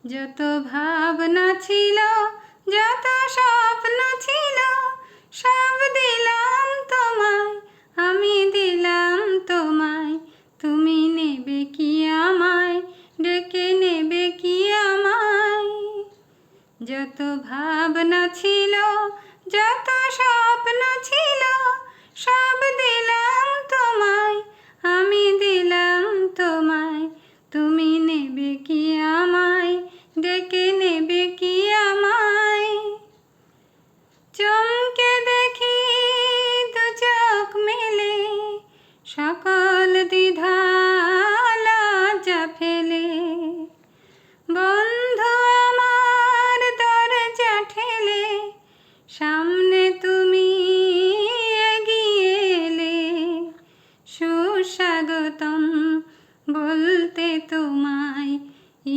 যত ভাবনা ছিল, যত স্বপ্ন ছিল, সব দিলাম তোমায়, আমি দিলাম তোমায়। তুমি নেবে কি আমায়, ডেকে নেবে কি আমায়? যত ভাবনা ছিল, যত স্বপ্ন ছিল, সব দিলাম তোমায়, আমি দিলাম তোমায়। তুমি নেবে কি আমায়, ডেকে নেবে কি আমায়? চমকে দেখি দু চোখ মেলে, সকল দ্বিধা লজ্জা ফেলে। বন্ধু আমার দরজা ঠেলে, সামনে তুমি এগিয়ে এলে। সুস্বাগতম বলতে তোমায়,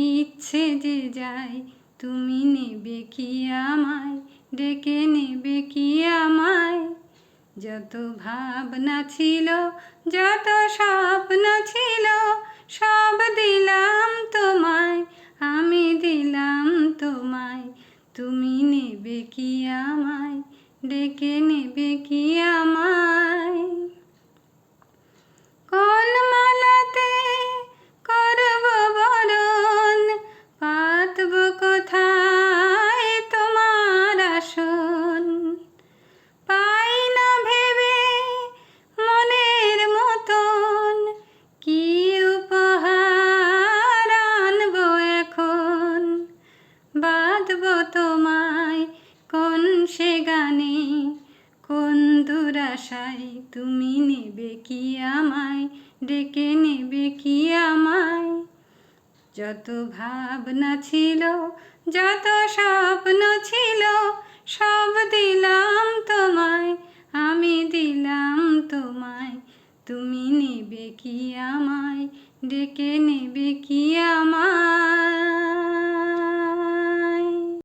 ইচ্ছে যে যায়। তুমি নেবে কি আমায়, ডেকে নেবে কি আমায়? যত ভাবনা ছিল, যত স্বপ্ন ছিল, সব দিলাম তোমায়, আমি দিলাম তোমায়। তুমি নেবে কি আমায়, ডেকে নেবে কি আমায়? কোন মালাতে করব বরণ, পাতব কোথায় তোমার আসন? পাই না ভেবে মনের মতন, কি উপহার আনব এখন? বাঁধব তোমায় কোন সে গানে, কোন দুরাশায়? তুমি নেবে কি আমায়, ডেকে নেবে কি আমায়? যত ভাবনা ছিল, যত স্বপ্ন ছিল, সব দিলাম তোমায়, আমি দিলাম তোমায়। তুমি নেবে কি আমায়, ডেকে নেবে কি আমায়?